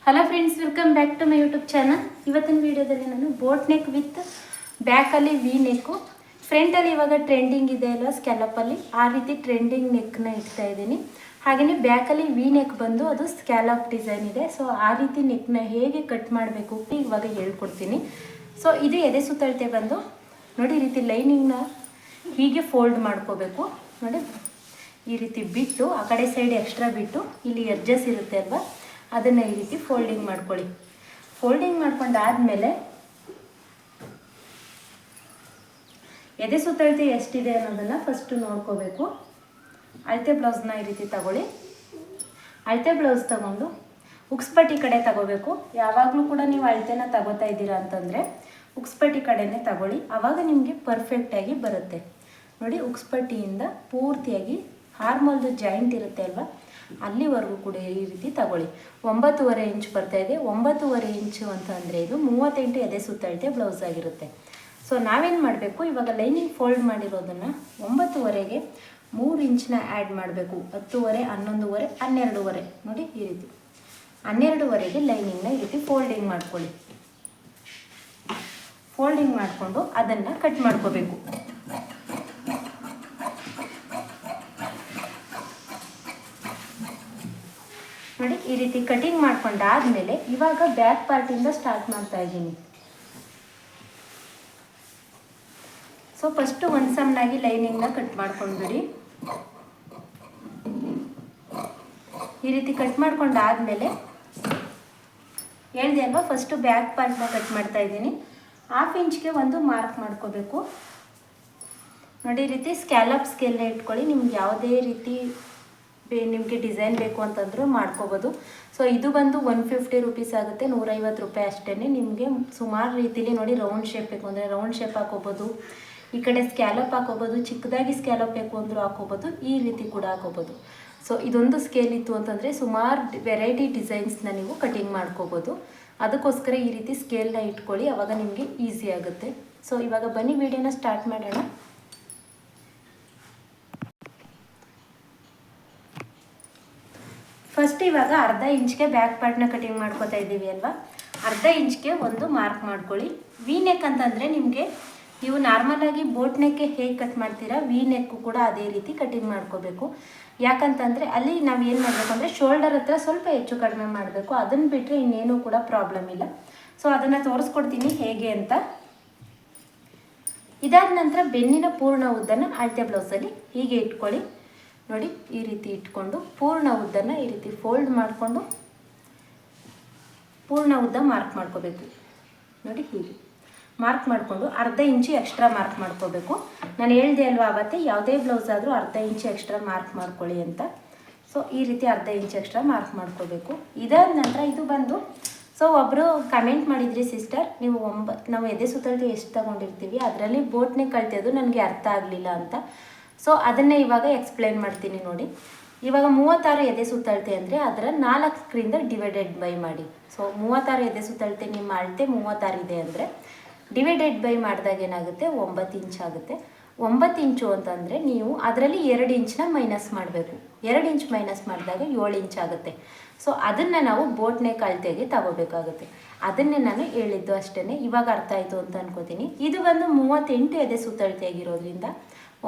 Hello friends, welcome back to my YouTube channel. ಇವತ್ತಿನ ವಿಡಿಯೋದಲ್ಲಿ ನಾನು ಬೋಟ್ ನೆಕ್ ವಿತ್ ಬ್ಯಾಕಲ್ಲಿ ವಿ ನೆಕ್ಕು, ಫ್ರಂಟಲ್ಲಿ ಇವಾಗ ಟ್ರೆಂಡಿಂಗ್ ಇದೆ ಅಲ್ವಾ ಸ್ಕ್ಯಾಲಪಲ್ಲಿ, ಆ ರೀತಿ ಟ್ರೆಂಡಿಂಗ್ ನೆಕ್ನ ಇಡ್ತಾ ಇದ್ದೀನಿ. ಹಾಗೆಯೇ ಬ್ಯಾಕಲ್ಲಿ ವಿ ನೆಕ್ ಬಂದು ಅದು ಸ್ಕ್ಯಾಲಪ್ ಡಿಸೈನ್ ಇದೆ. ಸೊ ಆ ರೀತಿ ನೆಕ್ನ ಹೇಗೆ ಕಟ್ ಮಾಡಬೇಕು ಇವಾಗ ಹೇಳ್ಕೊಡ್ತೀನಿ. ಸೊ ಇದು ಎದೆ ಸುತ್ತಳತೆ ಬಂದು ನೋಡಿ, ಈ ರೀತಿ ಲೈನಿಂಗ್ನ ಹೀಗೆ ಫೋಲ್ಡ್ ಮಾಡ್ಕೋಬೇಕು. ನೋಡಿ, ಈ ರೀತಿ ಬಿಟ್ಟು ಆ ಕಡೆ ಸೈಡ್ ಎಕ್ಸ್ಟ್ರಾ ಬಿಟ್ಟು ಇಲ್ಲಿ ಎಡ್ಜಸ್ ಇರುತ್ತೆ ಅಲ್ವಾ, ಅದನ್ನು ಈ ರೀತಿ ಫೋಲ್ಡಿಂಗ್ ಮಾಡ್ಕೊಳ್ಳಿ. ಫೋಲ್ಡಿಂಗ್ ಮಾಡ್ಕೊಂಡಾದ್ಮೇಲೆ ಎದೆ ಸುತ್ತಳತೆ ಎಷ್ಟಿದೆ ಅನ್ನೋದನ್ನು ಫಸ್ಟ್ ನೋಡ್ಕೋಬೇಕು. ಅಳತೆ ಬ್ಲೌಸ್ನ ಈ ರೀತಿ ತಗೊಳ್ಳಿ. ಅಳತೆ ಬ್ಲೌಸ್ ತಗೊಂಡು ಉಕ್ಸ್ಪಟ್ಟಿ ಕಡೆ ತಗೋಬೇಕು. ಯಾವಾಗಲೂ ಕೂಡ ನೀವು ಅಳತೆನ ತಗೋತಾ ಇದ್ದೀರಾ ಅಂತಂದರೆ ಉಕ್ಸ್ಪಟ್ಟಿ ಕಡೆನೇ ತಗೊಳ್ಳಿ, ಆವಾಗ ನಿಮಗೆ ಪರ್ಫೆಕ್ಟಾಗಿ ಬರುತ್ತೆ. ನೋಡಿ, ಉಕ್ಸ್ಪಟ್ಟಿಯಿಂದ ಪೂರ್ತಿಯಾಗಿ ಹಾರ್ಮಲ್ದು ಜಾಯಿಂಟ್ ಇರುತ್ತೆ ಅಲ್ವಾ, ಅಲ್ಲಿವರೆಗೂ ಕೂಡ ಈ ರೀತಿ ತಗೊಳ್ಳಿ. 9.5 ಇಂಚ್ ಬರ್ತಾ ಇದೆ. 9.5 ಇಂಚು ಅಂತಂದರೆ ಇದು 38 ಎದೆ ಸುತ್ತಳತೆ ಬ್ಲೌಸ್ ಆಗಿರುತ್ತೆ. ಸೊ ನಾವೇನು ಮಾಡಬೇಕು, ಇವಾಗ ಲೈನಿಂಗ್ ಫೋಲ್ಡ್ ಮಾಡಿರೋದನ್ನು 9.5ಗೆ 3 ಇಂಚನ್ನ ಆ್ಯಡ್ ಮಾಡಬೇಕು. 10.5, 11.5, 12.5. ನೋಡಿ, ಈ ರೀತಿ 12.5ಗೆ ಲೈನಿಂಗ್ನ ಈ ರೀತಿ ಫೋಲ್ಡಿಂಗ್ ಮಾಡ್ಕೊಳ್ಳಿ. ಫೋಲ್ಡಿಂಗ್ ಮಾಡಿಕೊಂಡು ಅದನ್ನು ಕಟ್ ಮಾಡ್ಕೋಬೇಕು. ನೋಡಿ, ಈ ರೀತಿ ಕಟಿಂಗ್ ಮಾಡ್ಕೊಂಡಾದ್ಮೇಲೆ ಇವಾಗ ಬ್ಯಾಕ್ ಪಾರ್ಟಿಂದ ಸ್ಟಾರ್ಟ್ ಮಾಡ್ತಾ ಇದ್ದೀನಿ. ಸೊ ಫಸ್ಟು ಒಂದು ಸಮ್ನಾಗಿ ಲೈನಿಂಗ್ನ ಕಟ್ ಮಾಡ್ಕೊಂಡ್ಬಿಡಿ. ಈ ರೀತಿ ಕಟ್ ಮಾಡ್ಕೊಂಡಾದ್ಮೇಲೆ ಹೇಳಿದೆ ಅಲ್ವಾ, ಫಸ್ಟು ಬ್ಯಾಕ್ ಪಾರ್ಟ್ನ ಕಟ್ ಮಾಡ್ತಾ ಇದ್ದೀನಿ. 1/2 ಇಂಚ್ಗೆ ಒಂದು ಮಾರ್ಕ್ ಮಾಡ್ಕೋಬೇಕು. ನೋಡಿ, ಈ ರೀತಿ ಸ್ಕ್ಯಾಲಪ್ ಸ್ಕೇಲ್ನ ಇಟ್ಕೊಳ್ಳಿ. ನಿಮ್ಗೆ ಯಾವುದೇ ರೀತಿ ನಿಮಗೆ ಡಿಸೈನ್ ಬೇಕು ಅಂತಂದರೂ ಮಾಡ್ಕೋಬೋದು. ಸೊ ಇದು ಬಂದು 150 ರುಪೀಸ್ ಆಗುತ್ತೆ, 150 ರೂಪಾಯಿ ಅಷ್ಟೇ. ನಿಮಗೆ ಸುಮಾರು ರೀತಿಲಿ ನೋಡಿ, ರೌಂಡ್ ಶೇಪ್ ಬೇಕು ಅಂದರೆ ರೌಂಡ್ ಶೇಪ್ ಹಾಕೋಬೋದು, ಈ ಕಡೆ ಸ್ಕ್ಯಾಲಪ್ ಹಾಕೋಬೋದು, ಚಿಕ್ಕದಾಗಿ ಸ್ಕ್ಯಾಲಪ್ ಬೇಕು ಅಂದರೂ ಹಾಕೋಬೋದು, ಈ ರೀತಿ ಕೂಡ ಹಾಕೋಬೋದು. ಸೊ ಇದೊಂದು ಸ್ಕೇಲ್ ಇತ್ತು ಅಂತಂದರೆ ಸುಮಾರು ವೆರೈಟಿ ಡಿಸೈನ್ಸ್ನ ನೀವು ಕಟಿಂಗ್ ಮಾಡ್ಕೋಬೋದು. ಅದಕ್ಕೋಸ್ಕರ ಈ ರೀತಿ ಸ್ಕೇಲ್ನ ಇಟ್ಕೊಳ್ಳಿ, ಆವಾಗ ನಿಮಗೆ ಈಸಿ ಆಗುತ್ತೆ. ಸೊ ಇವಾಗ ಬನ್ನಿ ವಿಡಿಯೋನ ಸ್ಟಾರ್ಟ್ ಮಾಡೋಣ. ಫಸ್ಟ್ ಇವಾಗ 1/2 ಇಂಚ್ಗೆ ಬ್ಯಾಕ್ ಪಾರ್ಟ್ನ ಕಟಿಂಗ್ ಮಾಡ್ಕೋತಾ ಇದ್ದೀವಿ ಅಲ್ವಾ, 1/2 ಇಂಚ್ಗೆ ಒಂದು ಮಾರ್ಕ್ ಮಾಡ್ಕೊಳ್ಳಿ. ವಿ ನೆಕ್ ಅಂತಂದರೆ ನಿಮಗೆ ನೀವು ನಾರ್ಮಲಾಗಿ ಬೋಟ್ ನೆಕ್ಗೆ ಹೇಗೆ ಕಟ್ ಮಾಡ್ತೀರಾ, ವಿ ನೆಕ್ಕು ಕೂಡ ಅದೇ ರೀತಿ ಕಟಿಂಗ್ ಮಾಡ್ಕೋಬೇಕು. ಯಾಕಂತಂದರೆ ಅಲ್ಲಿ ನಾವು ಏನು ಮಾಡಬೇಕು ಅಂದರೆ ಶೋಲ್ಡರ್ ಹತ್ರ ಸ್ವಲ್ಪ ಹೆಚ್ಚು ಕಡಿಮೆ ಮಾಡಬೇಕು. ಅದನ್ನು ಬಿಟ್ಟರೆ ಇನ್ನೇನು ಕೂಡ ಪ್ರಾಬ್ಲಮ್ ಇಲ್ಲ. ಸೊ ಅದನ್ನು ತೋರಿಸ್ಕೊಡ್ತೀನಿ ಹೇಗೆ ಅಂತ. ಇದಾದ ನಂತರ ಬೆನ್ನಿನ ಪೂರ್ಣ ಉದ್ದನ ಅಳತೆ ಬ್ಲೌಸಲ್ಲಿ ಹೀಗೆ ಇಟ್ಕೊಳ್ಳಿ. ನೋಡಿ, ಈ ರೀತಿ ಇಟ್ಕೊಂಡು ಪೂರ್ಣ ಉದ್ದನ ಈ ರೀತಿ ಫೋಲ್ಡ್ ಮಾಡಿಕೊಂಡು ಪೂರ್ಣ ಉದ್ದ ಮಾರ್ಕ್ ಮಾಡ್ಕೋಬೇಕು. ನೋಡಿ, ಹೀಗೆ ಮಾರ್ಕ್ ಮಾಡಿಕೊಂಡು 1/2 ಇಂಚು ಎಕ್ಸ್ಟ್ರಾ ಮಾರ್ಕ್ ಮಾಡ್ಕೋಬೇಕು. ನಾನು ಹೇಳಿದೆ ಅಲ್ವಾ ಆವತ್ತೇ, ಯಾವುದೇ ಬ್ಲೌಸ್ ಆದರೂ 1/2 ಇಂಚು ಎಕ್ಸ್ಟ್ರಾ ಮಾರ್ಕ್ ಮಾಡ್ಕೊಳ್ಳಿ ಅಂತ. ಸೊ ಈ ರೀತಿ 1/2 ಇಂಚು ಎಕ್ಸ್ಟ್ರಾ ಮಾರ್ಕ್ ಮಾಡ್ಕೋಬೇಕು. ಇದಾದ ನಂತರ ಇದು ಬಂದು, ಸೊ ಒಬ್ಬರು ಕಮೆಂಟ್ ಮಾಡಿದ್ರಿ, ಸಿಸ್ಟರ್ ನೀವು ನಾವು ಎದೆ ಸುತ್ತಳತೆ ಎಷ್ಟು ತಗೊಂಡಿರ್ತೀವಿ ಅದರಲ್ಲಿ ಬೋಟ್ ನೆಕ್ ಅಳತೆದು ನನಗೆ ಅರ್ಥ ಆಗಲಿಲ್ಲ ಅಂತ. ಸೊ ಅದನ್ನೇ ಇವಾಗ ಎಕ್ಸ್ಪ್ಲೈನ್ ಮಾಡ್ತೀನಿ ನೋಡಿ. ಇವಾಗ 36 ಎದೆ ಸುತ್ತಳತೆ ಅಂದರೆ ಅದರ 4ರಿಂದ ಡಿವೈಡೆಡ್ ಬೈ ಮಾಡಿ. ಸೊ 36 ಎದೆ ಸುತ್ತಳತೆ ನಿಮ್ಮ ಅಳತೆ 36 ಇದೆ ಅಂದರೆ ಡಿವೈಡೆಡ್ ಬೈ ಮಾಡಿದಾಗ ಏನಾಗುತ್ತೆ, 9 ಇಂಚ್ ಆಗುತ್ತೆ. 9 ಇಂಚು ಅಂತಂದರೆ ನೀವು ಅದರಲ್ಲಿ 2 ಇಂಚನ್ನ ಮೈನಸ್ ಮಾಡಬೇಕು. 2 ಇಂಚ್ ಮೈನಸ್ ಮಾಡಿದಾಗ 7 ಇಂಚ್ ಆಗುತ್ತೆ. ಸೊ ಅದನ್ನು ನಾವು ಬೋಟ್ ನೆಕ್ ಅಳತೆಗೆ ತಗೋಬೇಕಾಗುತ್ತೆ. ಅದನ್ನೇ ನಾನು ಹೇಳಿದ್ದು ಅಷ್ಟೇ. ಇವಾಗ ಅರ್ಥ ಆಯಿತು ಅಂತ ಅನ್ಕೋತೀನಿ. ಇದು ಬಂದು 38 ಎದೆ ಸುತ್ತಳತೆ ಆಗಿರೋದ್ರಿಂದ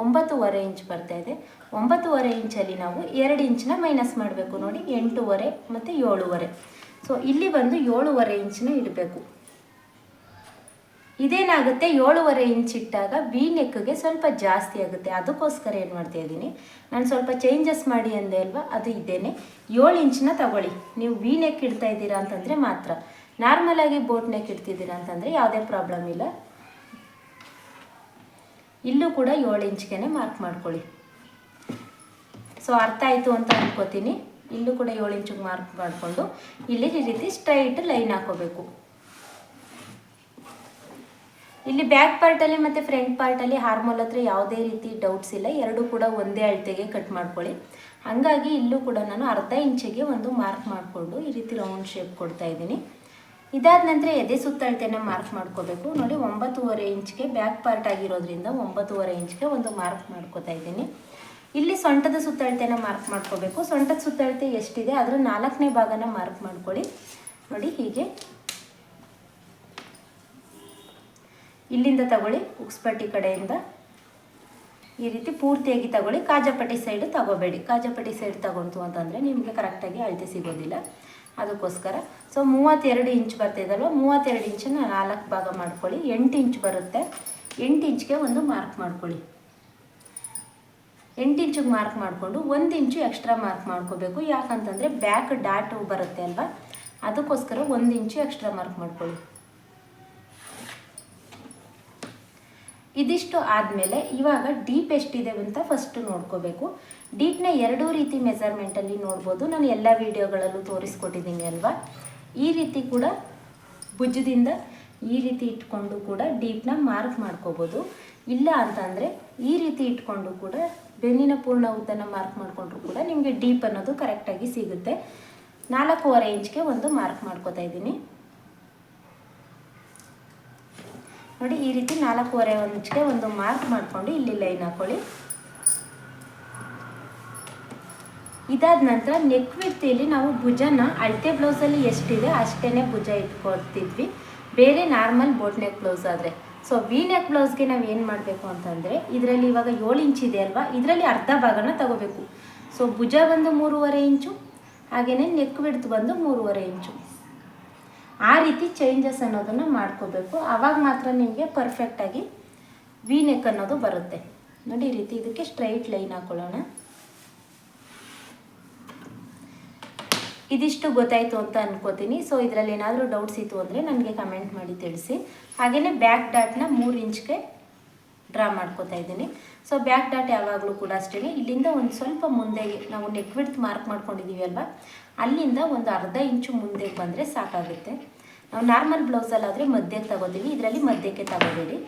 9.5 ಇಂಚ್ ಬರ್ತಾ ಇದೆ. 9.5 ಇಂಚಲ್ಲಿ ನಾವು 2 ಇಂಚನ್ನ ಮೈನಸ್ ಮಾಡಬೇಕು. ನೋಡಿ, 8.5 ಮತ್ತು 7.5. ಸೊ ಇಲ್ಲಿ ಬಂದು 7.5 ಇಂಚನ್ನ ಇಡಬೇಕು. ಇದೇನಾಗುತ್ತೆ, 7.5 ಇಂಚ್ ಇಟ್ಟಾಗ ವಿ ನೆಕ್ಗೆ ಸ್ವಲ್ಪ ಜಾಸ್ತಿ ಆಗುತ್ತೆ. ಅದಕ್ಕೋಸ್ಕರ ಏನು ಮಾಡ್ತಾ ಇದ್ದೀನಿ, ನಾನು ಸ್ವಲ್ಪ ಚೇಂಜಸ್ ಮಾಡಿ ಅಂದೆ ಅಲ್ವಾ, ಅದು ಇದ್ದೇನೆ. 7 ಇಂಚನ್ನ ತಗೊಳ್ಳಿ. ನೀವು ವಿ ನೆಕ್ ಇಡ್ತಾ ಇದ್ದೀರಾ ಅಂತಂದರೆ ಮಾತ್ರ. ನಾರ್ಮಲಾಗಿ ಬೋಟ್ ನೆಕ್ ಇಡ್ತಿದ್ದೀರಾ ಅಂತಂದರೆ ಯಾವುದೇ ಪ್ರಾಬ್ಲಮ್ ಇಲ್ಲ. ಇಲ್ಲೂ ಕೂಡ 7 ಇಂಚ್ಗೆ ಮಾರ್ಕ್ ಮಾಡ್ಕೊಳ್ಳಿ. ಸೊ ಅರ್ಥ ಆಯಿತು ಅಂತ ಅನ್ಕೋತೀನಿ. ಇಲ್ಲೂ ಕೂಡ 7 ಇಂಚಿಗೆ ಮಾರ್ಕ್ ಮಾಡಿಕೊಂಡು ಇಲ್ಲಿ ಈ ರೀತಿ ಸ್ಟ್ರೈಟ್ ಲೈನ್ ಹಾಕೋಬೇಕು. ಇಲ್ಲಿ ಬ್ಯಾಕ್ ಪಾರ್ಟಲ್ಲಿ ಮತ್ತು ಫ್ರಂಟ್ ಪಾರ್ಟಲ್ಲಿ ಹಾರ್ಮೋಲ್ ಹತ್ರ ಯಾವುದೇ ರೀತಿ ಡೌಟ್ಸ್ ಇಲ್ಲ, ಎರಡೂ ಕೂಡ ಒಂದೇ ಅಳತೆಗೆ ಕಟ್ ಮಾಡ್ಕೊಳ್ಳಿ. ಹಾಗಾಗಿ ಇಲ್ಲೂ ಕೂಡ ನಾನು 1/2 ಇಂಚಿಗೆ ಒಂದು ಮಾರ್ಕ್ ಮಾಡಿಕೊಂಡು ಈ ರೀತಿ ರೌಂಡ್ ಶೇಪ್ ಕೊಡ್ತಾ ಇದ್ದೀನಿ. ಇದಾದ ನಂತರ ಎದೆ ಸುತ್ತಳತೆನ ಮಾರ್ಕ್ ಮಾಡ್ಕೋಬೇಕು. ನೋಡಿ, 9.5 ಇಂಚ್ಗೆ ಬ್ಯಾಕ್ ಪಾರ್ಟ್ ಆಗಿರೋದ್ರಿಂದ 9.5 ಇಂಚ್ಗೆ ಒಂದು ಮಾರ್ಕ್ ಮಾಡ್ಕೋತಾ ಇದ್ದೀನಿ. ಇಲ್ಲಿ ಸೊಂಟದ ಸುತ್ತಳತೆನ ಮಾರ್ಕ್ ಮಾಡ್ಕೋಬೇಕು. ಸೊಂಟದ ಸುತ್ತಳತೆ ಎಷ್ಟಿದೆ ಅದರ 4ನೇ ಭಾಗನ ಮಾರ್ಕ್ ಮಾಡ್ಕೊಳ್ಳಿ. ನೋಡಿ ಹೀಗೆ ಇಲ್ಲಿಂದ ತಗೊಳ್ಳಿ, ಉಕ್ಸ್ಪಟ್ಟಿ ಕಡೆಯಿಂದ ಈ ರೀತಿ ಪೂರ್ತಿಯಾಗಿ ತಗೊಳ್ಳಿ. ಕಾಜಾಪಟ್ಟಿ ಸೈಡ್ ತಗೋಬೇಡಿ. ಕಾಜಾಪಟ್ಟಿ ಸೈಡ್ ತಗೊಂತು ಅಂತಂದರೆ ನಿಮಗೆ ಕರೆಕ್ಟಾಗಿ ಅಳತೆ ಸಿಗೋದಿಲ್ಲ. ಅದಕ್ಕೋಸ್ಕರ 32 ಇಂಚ್ ಬರ್ತಿದ್ದಲ್ವ, 32 ಇಂಚನ್ನು 4 ಭಾಗ ಮಾಡ್ಕೊಳ್ಳಿ. 8 ಇಂಚ್ ಬರುತ್ತೆ. 8 ಇಂಚ್ಗೆ ಒಂದು ಮಾರ್ಕ್ ಮಾಡ್ಕೊಳ್ಳಿ. 8 ಇಂಚಿಗೆ ಮಾರ್ಕ್ ಮಾಡಿಕೊಂಡು 1 ಇಂಚು ಎಕ್ಸ್ಟ್ರಾ ಮಾರ್ಕ್ ಮಾಡ್ಕೋಬೇಕು. ಯಾಕಂತಂದರೆ ಬ್ಯಾಕ್ ಡಾಟ್ ಬರುತ್ತೆ ಅಲ್ವಾ, ಅದಕ್ಕೋಸ್ಕರ 1 ಇಂಚು ಎಕ್ಸ್ಟ್ರಾ ಮಾರ್ಕ್ ಮಾಡ್ಕೊಳ್ಳಿ. ಇದಿಷ್ಟು ಆದಮೇಲೆ ಇವಾಗ ಡೀಪ್ ಎಷ್ಟಿದೆ ಅಂತ ಫಸ್ಟ್ ನೋಡ್ಕೋಬೇಕು. ಡೀಪ್ನ 2 ರೀತಿ ಮೆಜರ್ಮೆಂಟಲ್ಲಿ ನೋಡ್ಬೋದು. ನಾನು ಎಲ್ಲ ವೀಡಿಯೋಗಳಲ್ಲೂ ತೋರಿಸ್ಕೊಟ್ಟಿದ್ದೀನಿ ಅಲ್ವಾ. ಈ ರೀತಿ ಕೂಡ ಭುಜದಿಂದ ಈ ರೀತಿ ಇಟ್ಕೊಂಡು ಕೂಡ ಡೀಪ್ನ ಮಾರ್ಕ್ ಮಾಡ್ಕೋಬೋದು. ಇಲ್ಲ ಅಂತಂದರೆ ಈ ರೀತಿ ಇಟ್ಕೊಂಡು ಕೂಡ ಬೆನ್ನಿನ ಪೂರ್ಣ ಉದ್ದನ ಮಾರ್ಕ್ ಮಾಡಿಕೊಂಡ್ರು ಕೂಡ ನಿಮಗೆ ಡೀಪ್ ಅನ್ನೋದು ಕರೆಕ್ಟಾಗಿ ಸಿಗುತ್ತೆ. 4.5 ಇಂಚ್ಗೆ ಒಂದು ಮಾರ್ಕ್ ಮಾಡ್ಕೋತಾ ಇದ್ದೀನಿ. ನೋಡಿ ಈ ರೀತಿ 4.5 ಇಂಚ್ಗೆ ಒಂದು ಮಾರ್ಕ್ ಮಾಡಿಕೊಂಡು ಇಲ್ಲಿ ಲೈನ್ ಹಾಕೊಳ್ಳಿ. ಇದಾದ ನಂತರ ನೆಕ್ ವಿಡ್ತಿಯಲ್ಲಿ ನಾವು ಭುಜನ ಅಳತೆ ಬ್ಲೌಸಲ್ಲಿ ಎಷ್ಟಿದೆ ಅಷ್ಟೇ ಭುಜ ಇಟ್ಕೊಳ್ತಿದ್ವಿ, ಬೇರೆ ನಾರ್ಮಲ್ ಬೋಟ್ ನೆಕ್ ಬ್ಲೌಸ್ ಆದರೆ. ಸೊ ವಿ ನೆಕ್ ಬ್ಲೌಸ್ಗೆ ನಾವು ಏನು ಮಾಡಬೇಕು ಅಂತಂದರೆ ಇದರಲ್ಲಿ ಇವಾಗ 7 ಇಂಚ್ ಇದೆ ಅಲ್ವಾ, ಇದರಲ್ಲಿ ಅರ್ಧ ಭಾಗನ ತಗೋಬೇಕು. ಸೊ ಭುಜ ಬಂದು 3.5 ಇಂಚು, ಹಾಗೆಯೇ ನೆಕ್ ವಿಡ್ತ್ ಬಂದು 3.5 ಇಂಚು. ಆ ರೀತಿ ಚೇಂಜಸ್ ಅನ್ನೋದನ್ನು ಮಾಡ್ಕೋಬೇಕು. ಆವಾಗ ಮಾತ್ರ ನಿಮಗೆ ಪರ್ಫೆಕ್ಟಾಗಿ ವಿ ನೆಕ್ ಅನ್ನೋದು ಬರುತ್ತೆ. ನೋಡಿ ಈ ರೀತಿ ಇದಕ್ಕೆ ಸ್ಟ್ರೈಟ್ ಲೈನ್ ಹಾಕೊಳ್ಳೋಣ. ಇದಿಷ್ಟು ಗೊತ್ತಾಯಿತು ಅಂತ ಅನ್ಕೋತೀನಿ. ಸೊ ಇದರಲ್ಲಿ ಏನಾದರೂ ಡೌಟ್ಸ್ ಇತ್ತು ಅಂದರೆ ನನಗೆ ಕಮೆಂಟ್ ಮಾಡಿ ತಿಳಿಸಿ. ಹಾಗೆಯೇ ಬ್ಯಾಕ್ ಡಾಟ್ನ 3 ಇಂಚ್ಗೆ ಡ್ರಾ ಮಾಡ್ಕೋತಾ ಇದ್ದೀನಿ. ಸೊ ಬ್ಯಾಕ್ ಡಾಟ್ ಯಾವಾಗಲೂ ಕೂಡ ಅಷ್ಟೇ ಇಲ್ಲಿಂದ ಒಂದು ಸ್ವಲ್ಪ ಮುಂದೆ ನಾವು ನೆಕ್ ವಿಡ್ತ್ ಮಾರ್ಕ್ ಮಾಡ್ಕೊಂಡಿದ್ದೀವಿ ಅಲ್ವಾ, ಅಲ್ಲಿಂದ ಒಂದು ಅರ್ಧ ಇಂಚು ಮುಂದೆಗೆ ಬಂದರೆ ಸಾಕಾಗುತ್ತೆ. ನಾವು ನಾರ್ಮಲ್ ಬ್ಲೌಸಲ್ಲಾದರೆ ಮಧ್ಯಕ್ಕೆ ತಗೋತೀವಿ, ಇದರಲ್ಲಿ ಮಧ್ಯಕ್ಕೆ ತಗೋಬೇಡಿ.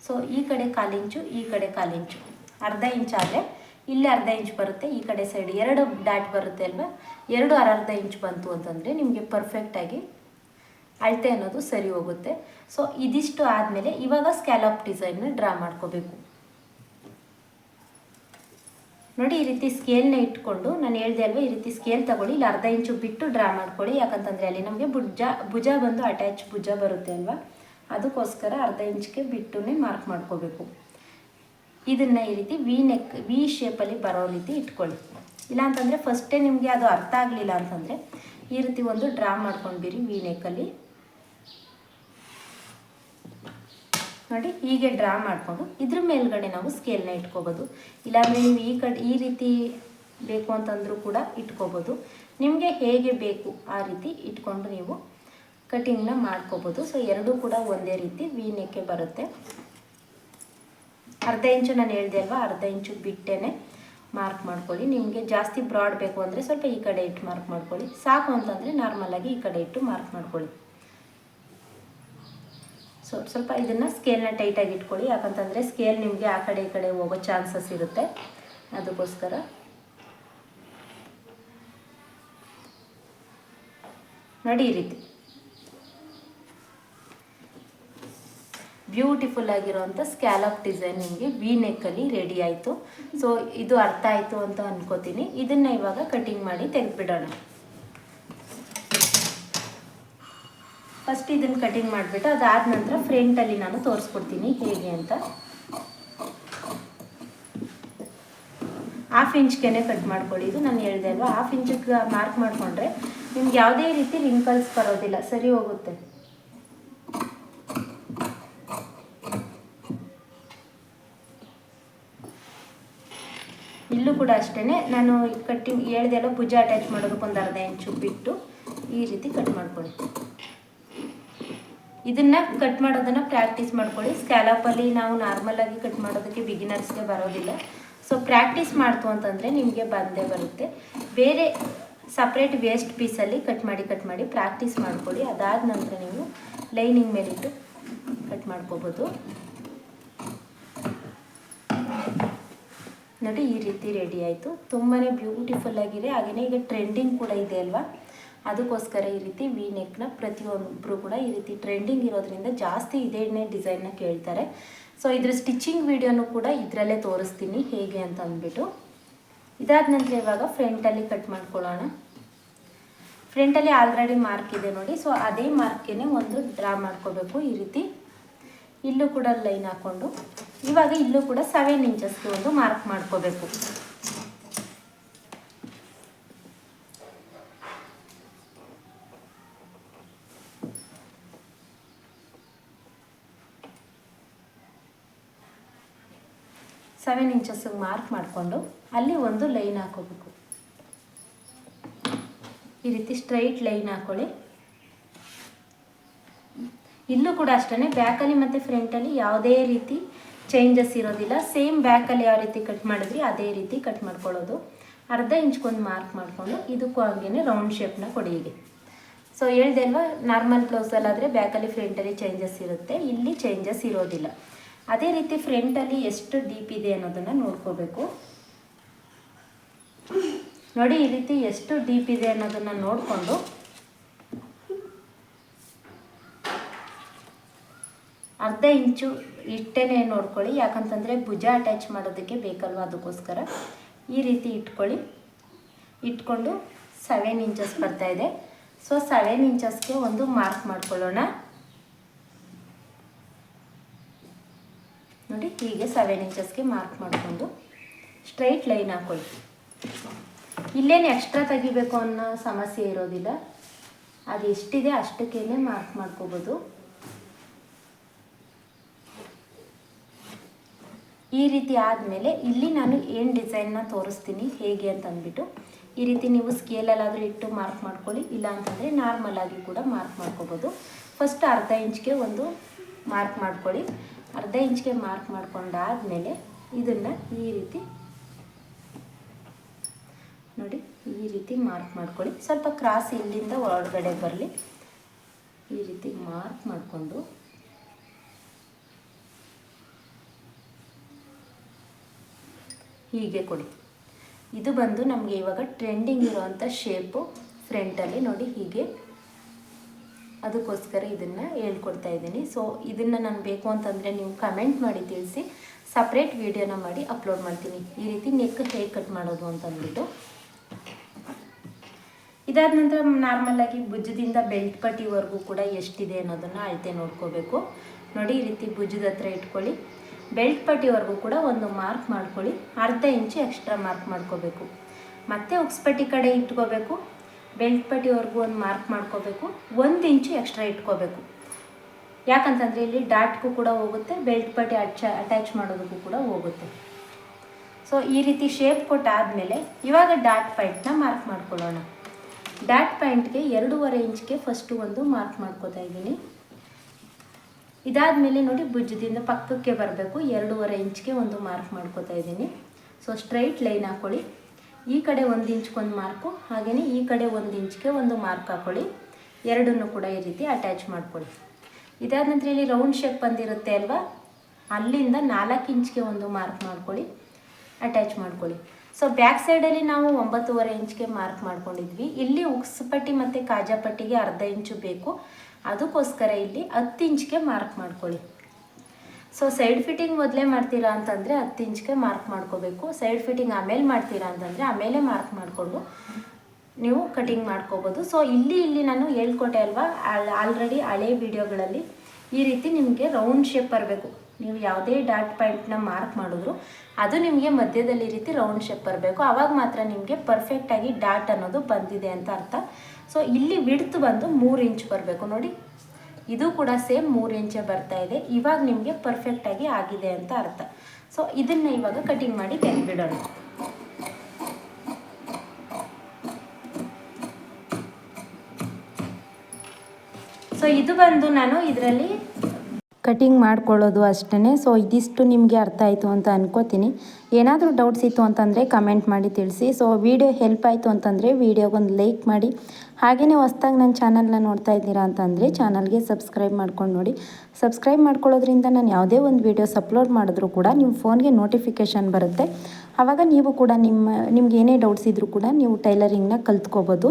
ಸೊ ಈ ಕಡೆ 1/4 ಇಂಚು, ಈ ಕಡೆ 1/4 ಇಂಚು, ಅರ್ಧ ಇಂಚ್ ಆದರೆ ಇಲ್ಲಿ ಅರ್ಧ ಇಂಚ್ ಬರುತ್ತೆ. ಈ ಕಡೆ ಸೈಡ್ 2 ಡಾಟ್ ಬರುತ್ತೆ ಅಲ್ವಾ, 2 ಅರ್ಧ ಇಂಚ್ ಬಂತು ಅಂತಂದರೆ ನಿಮಗೆ ಪರ್ಫೆಕ್ಟಾಗಿ ಅಳತೆ ಅನ್ನೋದು ಸರಿ ಹೋಗುತ್ತೆ. ಸೊ ಇದಿಷ್ಟು ಆದಮೇಲೆ ಇವಾಗ ಸ್ಕ್ಯಾಲಪ್ ಡಿಸೈನ್ನ ಡ್ರಾ ಮಾಡ್ಕೋಬೇಕು. ನೋಡಿ ಈ ರೀತಿ ಸ್ಕೇಲ್ನ ಇಟ್ಕೊಂಡು ನಾನು ಹೇಳ್ದೆ ಅಲ್ವಾ, ಈ ರೀತಿ ಸ್ಕೇಲ್ ತಗೊಳ್ಳಿ. ಇಲ್ಲಿ ಅರ್ಧ ಇಂಚು ಬಿಟ್ಟು ಡ್ರಾ ಮಾಡ್ಕೊಳ್ಳಿ. ಯಾಕಂತಂದರೆ ಅಲ್ಲಿ ನಮಗೆ ಭುಜ ಬಂದು ಅಟ್ಯಾಚ್ ಭುಜ ಬರುತ್ತೆ ಅಲ್ವಾ, ಅದಕ್ಕೋಸ್ಕರ ಅರ್ಧ ಇಂಚ್ಗೆ ಬಿಟ್ಟುನೇ ಮಾರ್ಕ್ ಮಾಡ್ಕೋಬೇಕು. ಇದನ್ನು ಈ ರೀತಿ ವಿ ಶೇಪಲ್ಲಿ ಬರೋ ರೀತಿ ಇಟ್ಕೊಳ್ಳಿ. ಇಲ್ಲಾಂತಂದರೆ ಫಸ್ಟೇ ನಿಮಗೆ ಅದು ಅರ್ಥ ಆಗಲಿಲ್ಲ ಅಂತಂದರೆ ಈ ರೀತಿ ಒಂದು ಡ್ರಾ ಮಾಡ್ಕೊಂಡ್ಬಿರಿ ವಿ ನೆಕ್ಕಲ್ಲಿ. ನೋಡಿ ಹೀಗೆ ಡ್ರಾ ಮಾಡಿಕೊಂಡು ಇದ್ರ ಮೇಲ್ಗಡೆ ನಾವು ಸ್ಕೇಲ್ನ ಇಟ್ಕೋಬೋದು. ಇಲ್ಲಾಂದರೆ ನೀವು ಈ ರೀತಿ ಬೇಕು ಅಂತಂದರೂ ಕೂಡ ಇಟ್ಕೋಬೋದು. ನಿಮಗೆ ಹೇಗೆ ಬೇಕು ಆ ರೀತಿ ಇಟ್ಕೊಂಡು ನೀವು ಕಟಿಂಗ್ನ ಮಾಡ್ಕೋಬೋದು. ಸೊ ಎರಡೂ ಕೂಡ ಒಂದೇ ರೀತಿ ವಿ ನೆಕ್ಕೆ ಬರುತ್ತೆ. ಅರ್ಧ ಇಂಚು ನಾನು ಹೇಳ್ದೆ ಅಲ್ವಾ, ಅರ್ಧ ಇಂಚು ಬಿಟ್ಟೇ ಮಾರ್ಕ್ ಮಾಡ್ಕೊಳ್ಳಿ. ನಿಮಗೆ ಜಾಸ್ತಿ ಬ್ರಾಡ್ ಬೇಕು ಅಂದರೆ ಸ್ವಲ್ಪ ಈ ಕಡೆ ಇಟ್ಟು ಮಾರ್ಕ್ ಮಾಡ್ಕೊಳ್ಳಿ. ಸಾಕು ಅಂತಂದರೆ ನಾರ್ಮಲಾಗಿ ಈ ಕಡೆ ಇಟ್ಟು ಮಾರ್ಕ್ ಮಾಡ್ಕೊಳ್ಳಿ. ಸೊ ಸ್ವಲ್ಪ ಇದನ್ನು ಸ್ಕೇಲ್ನ ಟೈಟಾಗಿ ಇಟ್ಕೊಳ್ಳಿ. ಯಾಕಂತಂದರೆ ಸ್ಕೇಲ್ ನಿಮಗೆ ಆ ಕಡೆ ಈ ಕಡೆ ಹೋಗೋ ಚಾನ್ಸಸ್ ಇರುತ್ತೆ, ಅದಕ್ಕೋಸ್ಕರ. ನೋಡಿ ಈ ರೀತಿ ಬ್ಯೂಟಿಫುಲ್ ಆಗಿರೋಂಥ ಸ್ಕ್ಯಾಲಪ್ ಡಿಸೈನ್ ನಿಮಗೆ ವಿ ನೆಕ್ಕಲ್ಲಿ ರೆಡಿ ಆಯಿತು. ಸೊ ಇದು ಅರ್ಥ ಆಯಿತು ಅಂತ ಅನ್ಕೋತೀನಿ. ಇದನ್ನು ಇವಾಗ ಕಟಿಂಗ್ ಮಾಡಿ ತೆಗೆದುಬಿಡೋಣ. ಫಸ್ಟ್ ಇದನ್ನು ಕಟಿಂಗ್ ಮಾಡಿಬಿಟ್ಟು ಅದಾದ ನಂತರ ಫ್ರಂಟಲ್ಲಿ ನಾನು ತೋರಿಸ್ಕೊಡ್ತೀನಿ ಹೇಗೆ ಅಂತ. 1/2 ಇಂಚ್ಗೆ ಕಟ್ ಮಾಡ್ಕೊಳ್ಳಿ. ಇದು ನಾನು ಹೇಳಿದೆ ಅಲ್ವಾ, 1/2 ಇಂಚಿಗೆ ಮಾರ್ಕ್ ಮಾಡಿಕೊಂಡ್ರೆ ನಿಮ್ಗೆ ಯಾವುದೇ ರೀತಿ ರಿಂಕಲ್ಸ್ ಬರೋದಿಲ್ಲ, ಸರಿ ಹೋಗುತ್ತೆ. ಇಲ್ಲೂ ಕೂಡ ಅಷ್ಟೇ ನಾನು ಕಟ್ಟಿಂಗ್ ಹೇಳ್ದೆ ಅಲ್ಲ, ಭುಜ ಅಟ್ಯಾಚ್ ಮಾಡೋದಕ್ಕೆ ಒಂದು ಅರ್ಧ ಇಂಚು ಬಿಟ್ಟು ಈ ರೀತಿ ಕಟ್ ಮಾಡ್ಕೊಳ್ಳಿ. ಇದನ್ನು ಕಟ್ ಮಾಡೋದನ್ನು ಪ್ರಾಕ್ಟೀಸ್ ಮಾಡ್ಕೊಳ್ಳಿ. ಸ್ಕ್ಯಾಲಪಲ್ಲಿ ನಾವು ನಾರ್ಮಲಾಗಿ ಕಟ್ ಮಾಡೋದಕ್ಕೆ ಬಿಗಿನರ್ಸ್ಗೆ ಬರೋದಿಲ್ಲ. ಸೊ ಪ್ರಾಕ್ಟೀಸ್ ಮಾಡ್ತು ಅಂತಂದರೆ ನಿಮಗೆ ಬಂದೇ ಬರುತ್ತೆ. ಬೇರೆ ಸಪ್ರೇಟ್ ವೇಸ್ಟ್ ಪೀಸಲ್ಲಿ ಕಟ್ ಮಾಡಿ ಪ್ರಾಕ್ಟೀಸ್ ಮಾಡ್ಕೊಳ್ಳಿ. ಅದಾದ ನಂತರ ನೀವು ಲೈನಿಂಗ್ ಮೇಲಿಟ್ಟು ಕಟ್ ಮಾಡ್ಕೋಬೋದು. ನೋಡಿ ಈ ರೀತಿ ರೆಡಿ ಆಯಿತು. ತುಂಬಾ ಬ್ಯೂಟಿಫುಲ್ ಆಗಿದೆ. ಹಾಗೆಯೇ ಈಗ ಟ್ರೆಂಡಿಂಗ್ ಕೂಡ ಇದೆ ಅಲ್ವಾ, ಅದಕ್ಕೋಸ್ಕರ ಈ ರೀತಿ ವಿ ನೆಕ್ನ ಪ್ರತಿಯೊಬ್ಬರು ಕೂಡ ಈ ರೀತಿ ಟ್ರೆಂಡಿಂಗ್ ಇರೋದ್ರಿಂದ ಜಾಸ್ತಿ ಇದೇನೇ ಡಿಸೈನ್ನ ಕೇಳ್ತಾರೆ. ಸೊ ಇದ್ರ ಸ್ಟಿಚಿಂಗ್ ವಿಡಿಯೋನು ಕೂಡ ಇದರಲ್ಲೇ ತೋರಿಸ್ತೀನಿ ಹೇಗೆ ಅಂತ ಅಂದ್ಬಿಟ್ಟು. ಇದಾದ ನಂತರ ಇವಾಗ ಫ್ರಂಟಲ್ಲಿ ಕಟ್ ಮಾಡ್ಕೊಳ್ಳೋಣ. ಫ್ರಂಟಲ್ಲಿ ಆಲ್ರೆಡಿ ಮಾರ್ಕ್ ಇದೆ ನೋಡಿ. ಸೊ ಅದೇ ಮಾರ್ಕೇನೆ ಒಂದು ಡ್ರಾ ಮಾಡ್ಕೋಬೇಕು ಈ ರೀತಿ. ಇಲ್ಲೂ ಕೂಡ ಲೈನ್ ಹಾಕ್ಕೊಂಡು ಇವಾಗ ಇಲ್ಲೂ ಕೂಡ 7 ಇಂಚಸ್ಗೆ ಒಂದು ಮಾರ್ಕ್ ಮಾಡ್ಕೋಬೇಕು. ಸೆವೆನ್ ಇಂಚಸ್ಗೆ ಮಾರ್ಕ್ ಮಾಡಿಕೊಂಡು ಅಲ್ಲಿ ಒಂದು ಲೈನ್ ಹಾಕೋಬೇಕು. ಈ ರೀತಿ ಸ್ಟ್ರೈಟ್ ಲೈನ್ ಹಾಕೊಳ್ಳಿ. ಇಲ್ಲೂ ಕೂಡ ಅಷ್ಟೇ ಬ್ಯಾಕಲ್ಲಿ ಮತ್ತು ಫ್ರಂಟಲ್ಲಿ ಯಾವುದೇ ರೀತಿ ಚೇಂಜಸ್ ಇರೋದಿಲ್ಲ. ಸೇಮ್ ಬ್ಯಾಕಲ್ಲಿ ಯಾವ ರೀತಿ ಕಟ್ ಮಾಡಿದ್ರಿ ಅದೇ ರೀತಿ ಕಟ್ ಮಾಡ್ಕೊಳ್ಳೋದು. ಅರ್ಧ ಇಂಚ್ಗೊಂದು ಮಾರ್ಕ್ ಮಾಡಿಕೊಂಡು ಇದಕ್ಕೂ ಹಾಗೇ ರೌಂಡ್ ಶೇಪ್ನ ಕೊಡಿ ಹೀಗೆ. ಸೊ ಹೇಳ್ದೆ ಅಲ್ವಾ, ನಾರ್ಮಲ್ ಬ್ಲೌಸಲ್ಲಾದರೆ ಬ್ಯಾಕಲ್ಲಿ ಫ್ರಂಟಲ್ಲಿ ಚೇಂಜಸ್ ಇರುತ್ತೆ, ಇಲ್ಲಿ ಚೇಂಜಸ್ ಇರೋದಿಲ್ಲ. ಅದೇ ರೀತಿ ಫ್ರಂಟಲ್ಲಿ ಎಷ್ಟು ಡೀಪ್ ಇದೆ ಅನ್ನೋದನ್ನು ನೋಡ್ಕೋಬೇಕು. ನೋಡಿ ಈ ರೀತಿ ಎಷ್ಟು ಡೀಪ್ ಇದೆ ಅನ್ನೋದನ್ನು ನೋಡಿಕೊಂಡು ಅರ್ಧ ಇಂಚು ಇಟ್ಟೇನೆ ನೋಡ್ಕೊಳ್ಳಿ. ಯಾಕಂತಂದರೆ ಭುಜ ಅಟ್ಯಾಚ್ ಮಾಡೋದಕ್ಕೆ ಬೇಕಲ್ವ, ಅದಕ್ಕೋಸ್ಕರ ಈ ರೀತಿ ಇಟ್ಕೊಳ್ಳಿ. ಇಟ್ಕೊಂಡು 7 ಇಂಚಸ್ ಬರ್ತಾಯಿದೆ. ಸೊ 7 ಇಂಚಸ್ಗೆ ಒಂದು ಮಾರ್ಕ್ ಮಾಡ್ಕೊಳ್ಳೋಣ. ನೋಡಿ ಹೀಗೆ 7 ಇಂಚಸ್ಗೆ ಮಾರ್ಕ್ ಮಾಡಿಕೊಂಡು ಸ್ಟ್ರೈಟ್ ಲೈನ್ ಹಾಕೊಳ್ಳಿ. ಇಲ್ಲೇನು ಎಕ್ಸ್ಟ್ರಾ ತೆಗಿಬೇಕು ಅನ್ನೋ ಸಮಸ್ಯೆ ಇರೋದಿಲ್ಲ. ಅದು ಎಷ್ಟಿದೆ ಅಷ್ಟಕ್ಕೇ ಮಾರ್ಕ್ ಮಾಡ್ಕೋಬೋದು. ಈ ರೀತಿ ಆದಮೇಲೆ ಇಲ್ಲಿ ನಾನು ಏನು ಡಿಸೈನ್ನ ತೋರಿಸ್ತೀನಿ ಹೇಗೆ ಅಂತ ಅಂದ್ಬಿಟ್ಟು ಈ ರೀತಿ ನೀವು ಸ್ಕೇಲಲ್ಲಾದರೂ ಇಟ್ಟು ಮಾರ್ಕ್ ಮಾಡ್ಕೊಳ್ಳಿ. ಇಲ್ಲ ಅಂತಂದರೆ ನಾರ್ಮಲಾಗಿ ಕೂಡ ಮಾರ್ಕ್ ಮಾಡ್ಕೋಬೋದು. ಫಸ್ಟ್ ಅರ್ಧ ಇಂಚ್ಗೆ ಒಂದು ಮಾರ್ಕ್ ಮಾಡ್ಕೊಳ್ಳಿ. ಅರ್ಧ ಇಂಚ್ಗೆ ಮಾರ್ಕ್ ಮಾಡ್ಕೊಂಡಾದಮೇಲೆ ಇದನ್ನು ಈ ರೀತಿ ನೋಡಿ ಈ ರೀತಿ ಮಾರ್ಕ್ ಮಾಡ್ಕೊಳ್ಳಿ. ಸ್ವಲ್ಪ ಕ್ರಾಸ್ ಇಲ್ಲಿಂದ ಒಳಗಡೆ ಬರಲಿ. ಈ ರೀತಿ ಮಾರ್ಕ್ ಮಾಡಿಕೊಂಡು ಹೀಗೆ ಕೊಡಿ. ಇದು ಬಂದು ನಮಗೆ ಇವಾಗ ಟ್ರೆಂಡಿಂಗ್ ಇರೋವಂಥ ಶೇಪು ಫ್ರಂಟಲ್ಲಿ ನೋಡಿ ಹೀಗೆ. ಅದಕ್ಕೋಸ್ಕರ ಇದನ್ನು ಹೇಳ್ಕೊಡ್ತಾ ಇದ್ದೀನಿ. ಸೊ ಇದನ್ನು ನಾನು ಬೇಕು ಅಂತಂದರೆ ನೀವು ಕಮೆಂಟ್ ಮಾಡಿ ತಿಳಿಸಿ, ಸಪ್ರೇಟ್ ವೀಡಿಯೋನ ಮಾಡಿ ಅಪ್ಲೋಡ್ ಮಾಡ್ತೀನಿ. ಈ ರೀತಿ ನೆಕ್ ಹೇಗೆ ಕಟ್ ಮಾಡೋದು ಅಂತಂದ್ಬಿಟ್ಟು. ಇದಾದ ನಂತರ ನಾರ್ಮಲಾಗಿ ಭುಜದಿಂದ ಬೆಲ್ಟ್ ಪಟ್ಟಿವರೆಗೂ ಕೂಡ ಎಷ್ಟಿದೆ ಅನ್ನೋದನ್ನು ಅಳತೆ ನೋಡ್ಕೋಬೇಕು. ನೋಡಿ ಈ ರೀತಿ ಭುಜದ ಹತ್ರ ಇಟ್ಕೊಳ್ಳಿ. ಬೆಲ್ಟ್ ಪಟ್ಟಿವರೆಗೂ ಕೂಡ ಒಂದು ಮಾರ್ಕ್ ಮಾಡ್ಕೊಳ್ಳಿ. ಅರ್ಧ ಇಂಚು ಎಕ್ಸ್ಟ್ರಾ ಮಾರ್ಕ್ ಮಾಡ್ಕೋಬೇಕು. ಮತ್ತೆ ಉಕ್ಸ್ಪಟ್ಟಿ ಕಡೆ ಇಟ್ಕೋಬೇಕು. ಬೆಲ್ಟ್ ಪಟ್ಟಿವರೆಗೂ ಒಂದು ಮಾರ್ಕ್ ಮಾಡ್ಕೋಬೇಕು. 1 ಇಂಚು ಎಕ್ಸ್ಟ್ರಾ ಇಟ್ಕೋಬೇಕು. ಯಾಕಂತಂದರೆ ಇಲ್ಲಿ ಡಾಟ್ಗೂ ಕೂಡ ಹೋಗುತ್ತೆ, ಬೆಲ್ಟ್ ಪಟ್ಟಿ ಅಟ್ಯಾಚ್ ಮಾಡೋದಕ್ಕೂ ಕೂಡ ಹೋಗುತ್ತೆ. ಸೊ ಈ ರೀತಿ ಶೇಪ್ ಕೊಟ್ಟಾದಮೇಲೆ ಇವಾಗ ಡಾಟ್ ಪಾಯಿಂಟ್ನ ಮಾರ್ಕ್ ಮಾಡ್ಕೊಳ್ಳೋಣ. ಡಾಟ್ ಪಾಯಿಂಟ್ಗೆ 2.5 ಇಂಚ್ಗೆ ಫಸ್ಟು ಒಂದು ಮಾರ್ಕ್ ಮಾಡ್ಕೋತಾ ಇದ್ದೀನಿ. ಇದಾದಮೇಲೆ ನೋಡಿ ಭುಜದಿಂದ ಪಕ್ಕಕ್ಕೆ ಬರಬೇಕು. 2.5 ಇಂಚ್ಗೆ ಒಂದು ಮಾರ್ಕ್ ಮಾಡ್ಕೋತಾ ಇದ್ದೀನಿ. ಸೊ ಸ್ಟ್ರೈಟ್ ಲೈನ್ ಹಾಕ್ಕೊಳ್ಳಿ. ಈ ಕಡೆ 1 ಇಂಚ್ಗೊಂದು ಮಾರ್ಕು, ಹಾಗೆಯೇ ಈ ಕಡೆ 1 ಇಂಚ್ಗೆ ಒಂದು ಮಾರ್ಕ್ ಹಾಕ್ಕೊಳ್ಳಿ. ಎರಡನ್ನೂ ಕೂಡ ಈ ರೀತಿ ಅಟ್ಯಾಚ್ ಮಾಡ್ಕೊಳ್ಳಿ. ಇದಾದ ನಂತರ ಇಲ್ಲಿ ರೌಂಡ್ ಶೇಪ್ ಬಂದಿರುತ್ತೆ ಅಲ್ವಾ, ಅಲ್ಲಿಂದ 4 ಇಂಚ್ಗೆ ಒಂದು ಮಾರ್ಕ್ ಮಾಡ್ಕೊಳ್ಳಿ, ಅಟ್ಯಾಚ್ ಮಾಡ್ಕೊಳ್ಳಿ. ಸೊ ಬ್ಯಾಕ್ ಸೈಡಲ್ಲಿ ನಾವು 9.5 ಇಂಚ್ಗೆ ಮಾರ್ಕ್ ಮಾಡ್ಕೊಂಡಿದ್ವಿ. ಇಲ್ಲಿ ಉಕ್ಸ್ ಪಟ್ಟಿ ಮತ್ತು ಕಾಜಾ ಪಟ್ಟಿಗೆ ಅರ್ಧ ಇಂಚು ಬೇಕು. ಅದಕ್ಕೋಸ್ಕರ ಇಲ್ಲಿ 10 ಇಂಚ್ಗೆ ಮಾರ್ಕ್ ಮಾಡ್ಕೊಳ್ಳಿ. ಸೊ ಸೈಡ್ ಫಿಟ್ಟಿಂಗ್ ಮೊದಲೇ ಮಾಡ್ತೀರಾ ಅಂತಂದರೆ 10 ಇಂಚ್ಗೆ ಮಾರ್ಕ್ ಮಾಡ್ಕೋಬೇಕು. ಸೈಡ್ ಫಿಟ್ಟಿಂಗ್ ಆಮೇಲೆ ಮಾಡ್ತೀರಾ ಅಂತಂದರೆ ಆಮೇಲೆ ಮಾರ್ಕ್ ಮಾಡಿಕೊಂಡು ನೀವು ಕಟಿಂಗ್ ಮಾಡ್ಕೋಬೋದು. ಸೊ ಇಲ್ಲಿ ನಾನು ಹೇಳ್ಕೊಟ್ಟೆ ಅಲ್ವಾ ಆಲ್ರೆಡಿ ಹಳೆ ವಿಡಿಯೋಗಳಲ್ಲಿ, ಈ ರೀತಿ ನಿಮಗೆ ರೌಂಡ್ ಶೇಪ್ ಬರಬೇಕು. ನೀವು ಯಾವುದೇ ಡಾಟ್ ಪಾಯಿಂಟ್ನ ಮಾರ್ಕ್ ಮಾಡಿದ್ರು ಅದು ನಿಮಗೆ ಮಧ್ಯದಲ್ಲಿ ಈ ರೀತಿ ರೌಂಡ್ ಶೇಪ್ ಬರಬೇಕು. ಆವಾಗ ಮಾತ್ರ ನಿಮಗೆ ಪರ್ಫೆಕ್ಟಾಗಿ ಡಾಟ್ ಅನ್ನೋದು ಬಂದಿದೆ ಅಂತ ಅರ್ಥ. ಸೊ ಇಲ್ಲಿ ವಿಡ್ತ್ ಬಂದು 3 ಇಂಚ್ ಬರಬೇಕು. ನೋಡಿ ಇದು ಕೂಡ ಸೇಮ್ 3 ಇಂಚೇ ಬರ್ತಾ ಇದೆ. ಇವಾಗ ನಿಮಗೆ ಪರ್ಫೆಕ್ಟಾಗಿ ಆಗಿದೆ ಅಂತ ಅರ್ಥ. ಸೊ ಇದನ್ನು ಇವಾಗ ಕಟಿಂಗ್ ಮಾಡಿ ತೆಗೆದುಬಿಡೋಣ. ಸೊ ಇದು ಬಂದು ನಾನು ಇದರಲ್ಲಿ ಕಟಿಂಗ್ ಮಾಡ್ಕೊಳ್ಳೋದು ಅಷ್ಟೇ. ಸೊ ಇದಿಷ್ಟು ನಿಮಗೆ ಅರ್ಥ ಆಯಿತು ಅಂತ ಅನ್ಕೋತೀನಿ. ಏನಾದರೂ ಡೌಟ್ಸ್ ಇತ್ತು ಅಂತಂದರೆ ಕಮೆಂಟ್ ಮಾಡಿ ತಿಳಿಸಿ. ಸೊ ವಿಡಿಯೋ ಹೆಲ್ಪ್ ಆಯಿತು ಅಂತಂದರೆ ವಿಡಿಯೋಗೊಂದು ಲೈಕ್ ಮಾಡಿ. ಹಾಗೆಯೇ ಹೊಸ್ದಾಗಿ ನನ್ನ ಚಾನಲ್ನ ನೋಡ್ತಾ ಇದ್ದೀರಾ ಅಂತಂದರೆ ಚಾನಲ್ಗೆ ಸಬ್ಸ್ಕ್ರೈಬ್ ಮಾಡ್ಕೊಂಡು ನೋಡಿ. ಸಬ್ಸ್ಕ್ರೈಬ್ ಮಾಡ್ಕೊಳ್ಳೋದ್ರಿಂದ ನಾನು ಯಾವುದೇ ಒಂದು ವೀಡಿಯೋಸ್ ಅಪ್ಲೋಡ್ ಮಾಡಿದ್ರೂ ಕೂಡ ನಿಮ್ಮ ಫೋನ್ಗೆ ನೋಟಿಫಿಕೇಷನ್ ಬರುತ್ತೆ. ಆವಾಗ ನೀವು ಕೂಡ ನಿಮ್ಗೆ ಏನೇ ಡೌಟ್ಸ್ ಇದ್ದರೂ ಕೂಡ ನೀವು ಟೈಲರಿಂಗ್ನ ಕಲ್ತ್ಕೋಬೋದು.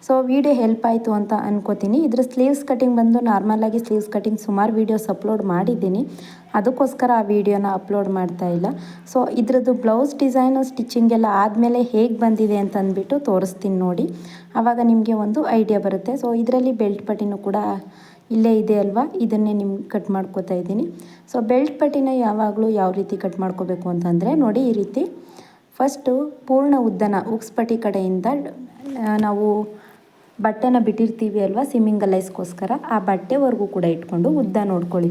ಸೊ ವಿಡಿಯೋ ಹೆಲ್ಪ್ ಆಯಿತು ಅಂತ ಅನ್ಕೋತೀನಿ. ಇದ್ರ ಸ್ಲೀವ್ಸ್ ಕಟಿಂಗ್ ಬಂದು ನಾರ್ಮಲಾಗಿ ಸ್ಲೀವ್ಸ್ ಕಟಿಂಗ್ ಸುಮಾರು ವೀಡಿಯೋಸ್ ಅಪ್ಲೋಡ್ ಮಾಡಿದ್ದೀನಿ, ಅದಕ್ಕೋಸ್ಕರ ಆ ವಿಡಿಯೋನ ಅಪ್ಲೋಡ್ ಮಾಡ್ತಾ ಇಲ್ಲ. ಸೊ ಇದ್ರದ್ದು ಬ್ಲೌಸ್ ಡಿಸೈನು ಸ್ಟಿಚಿಂಗ್ ಎಲ್ಲ ಆದಮೇಲೆ ಹೇಗೆ ಬಂದಿದೆ ಅಂತ ಅಂದ್ಬಿಟ್ಟು ತೋರಿಸ್ತೀನಿ ನೋಡಿ, ಆವಾಗ ನಿಮಗೆ ಒಂದು ಐಡಿಯಾ ಬರುತ್ತೆ. ಸೊ ಇದರಲ್ಲಿ ಬೆಲ್ಟ್ ಪಟ್ಟಿನೂ ಕೂಡ ಇಲ್ಲೇ ಇದೆ ಅಲ್ವಾ, ಇದನ್ನೇ ನಿಮ್ಗೆ ಕಟ್ ಮಾಡ್ಕೋತಾ ಇದ್ದೀನಿ. ಸೊ ಬೆಲ್ಟ್ ಪಟ್ಟಿನ ಯಾವಾಗಲೂ ಯಾವ ರೀತಿ ಕಟ್ ಮಾಡ್ಕೋಬೇಕು ಅಂತಂದರೆ ನೋಡಿ, ಈ ರೀತಿ ಫಸ್ಟು ಪೂರ್ಣ ಉದ್ದನ ಉಕ್ಸ್ಪಟ್ಟಿ ಕಡೆಯಿಂದ ನಾವು ಬಟ್ಟೆನ ಬಿಟ್ಟಿರ್ತೀವಿ ಅಲ್ವಾ ಸಿಮ್ಮಿಂಗ್ ಅಲೈಸ್ಗೋಸ್ಕರ, ಆ ಬಟ್ಟೆವರೆಗೂ ಕೂಡ ಇಟ್ಕೊಂಡು ಉದ್ದ ನೋಡ್ಕೊಳ್ಳಿ.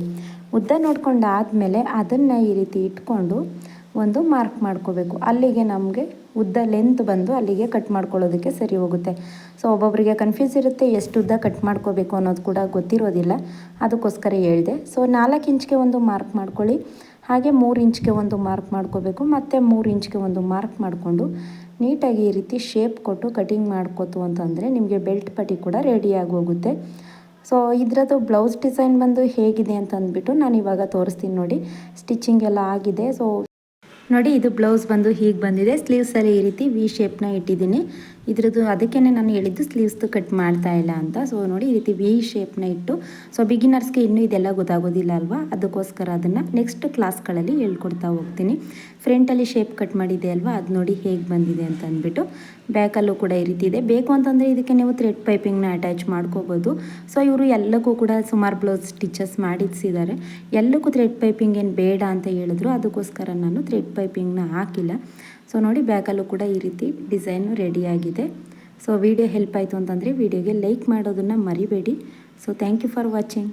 ಉದ್ದ ನೋಡ್ಕೊಂಡಾದಮೇಲೆ ಅದನ್ನು ಈ ರೀತಿ ಇಟ್ಕೊಂಡು ಒಂದು ಮಾರ್ಕ್ ಮಾಡ್ಕೋಬೇಕು. ಅಲ್ಲಿಗೆ ನಮಗೆ ಉದ್ದ ಲೆಂತ್ ಬಂದು ಅಲ್ಲಿಗೆ ಕಟ್ ಮಾಡ್ಕೊಳ್ಳೋದಕ್ಕೆ ಸರಿ ಹೋಗುತ್ತೆ. ಸೊ ಒಬ್ಬೊಬ್ಬರಿಗೆ ಕನ್ಫ್ಯೂಸ್ ಇರುತ್ತೆ, ಎಷ್ಟು ಉದ್ದ ಕಟ್ ಮಾಡ್ಕೋಬೇಕು ಅನ್ನೋದು ಕೂಡ ಗೊತ್ತಿರೋದಿಲ್ಲ, ಅದಕ್ಕೋಸ್ಕರ ಹೇಳಿದೆ. ಸೊ 4 ಇಂಚ್ಗೆ ಒಂದು ಮಾರ್ಕ್ ಮಾಡ್ಕೊಳ್ಳಿ, ಹಾಗೆ 3 ಇಂಚ್ಗೆ ಒಂದು ಮಾರ್ಕ್ ಮಾಡ್ಕೋಬೇಕು, ಮತ್ತು 3 ಇಂಚ್ಗೆ ಒಂದು ಮಾರ್ಕ್ ಮಾಡಿಕೊಂಡು ನೀಟಾಗಿ ಈ ರೀತಿ ಶೇಪ್ ಕೊಟ್ಟು ಕಟಿಂಗ್ ಮಾಡ್ಕೋತು ಅಂತಂದರೆ ನಿಮಗೆ ಬೆಲ್ಟ್ ಪಟ್ಟಿ ಕೂಡ ರೆಡಿಯಾಗಿ ಹೋಗುತ್ತೆ. ಸೊ ಇದರದ್ದು ಬ್ಲೌಸ್ ಡಿಸೈನ್ ಬಂದು ಹೇಗಿದೆ ಅಂತ ಅಂದ್ಬಿಟ್ಟು ನಾನು ಇವಾಗ ತೋರಿಸ್ತೀನಿ ನೋಡಿ. ಸ್ಟಿಚಿಂಗ್ ಎಲ್ಲ ಆಗಿದೆ. ಸೊ ನೋಡಿ, ಇದು ಬ್ಲೌಸ್ ಬಂದು ಹೀಗೆ ಬಂದಿದೆ. ಸ್ಲೀವ್ಸಲ್ಲಿ ಈ ರೀತಿ ವಿ ಶೇಪ್ನ ಇಟ್ಟಿದ್ದೀನಿ. ಇದ್ರದ್ದು ಅದಕ್ಕೇ ನಾನು ಹೇಳಿದ್ದು ಸ್ಲೀವ್ಸ್ದು ಕಟ್ ಮಾಡ್ತಾ ಇಲ್ಲ ಅಂತ. ಸೊ ನೋಡಿ, ಈ ರೀತಿ ವಿ ಶೇಪ್ನ ಇಟ್ಟು, ಸೊ ಬಿಗಿನರ್ಸ್ಗೆ ಇನ್ನೂ ಇದೆಲ್ಲ ಗೊತ್ತಾಗೋದಿಲ್ಲ ಅಲ್ವಾ, ಅದಕ್ಕೋಸ್ಕರ ಅದನ್ನು ನೆಕ್ಸ್ಟ್ ಕ್ಲಾಸ್ಗಳಲ್ಲಿ ಹೇಳ್ಕೊಡ್ತಾ ಹೋಗ್ತೀನಿ. ಫ್ರಂಟಲ್ಲಿ ಶೇಪ್ ಕಟ್ ಮಾಡಿದೆ ಅಲ್ವಾ, ಅದು ನೋಡಿ ಹೇಗೆ ಬಂದಿದೆ ಅಂತ ಅಂದ್ಬಿಟ್ಟು. ಬ್ಯಾಕಲ್ಲೂ ಕೂಡ ಈ ರೀತಿ ಇದೆ. ಬೇಕು ಅಂತಂದರೆ ಇದಕ್ಕೆ ನೀವು ಥ್ರೆಡ್ ಪೈಪಿಂಗ್ನ ಅಟ್ಯಾಚ್ ಮಾಡ್ಕೋಬೋದು. ಸೊ ಇವರು ಎಲ್ಲಕ್ಕೂ ಕೂಡ ಸುಮಾರು ಬ್ಲೌಸ್ ಸ್ಟಿಚಸ್ ಮಾಡಿಸಿದ್ದಾರೆ. ಎಲ್ಲಕ್ಕೂ ಥ್ರೆಡ್ ಪೈಪಿಂಗ್ ಏನು ಬೇಡ ಅಂತ ಹೇಳಿದ್ರು, ಅದಕ್ಕೋಸ್ಕರ ನಾನು ಥ್ರೆಡ್ ಪೈಪಿಂಗ್ನ ಹಾಕಿಲ್ಲ. ಸೊ ನೋಡಿ, ಬ್ಯಾಕಲ್ಲೂ ಕೂಡ ಈ ರೀತಿ ಡಿಸೈನು ರೆಡಿಯಾಗಿದೆ. ಸೊ ವಿಡಿಯೋ ಹೆಲ್ಪ್ ಆಯಿತು ಅಂತಂದರೆ ವಿಡಿಯೋಗೆ ಲೈಕ್ ಮಾಡೋದನ್ನು ಮರಿಬೇಡಿ. So thank you for watching.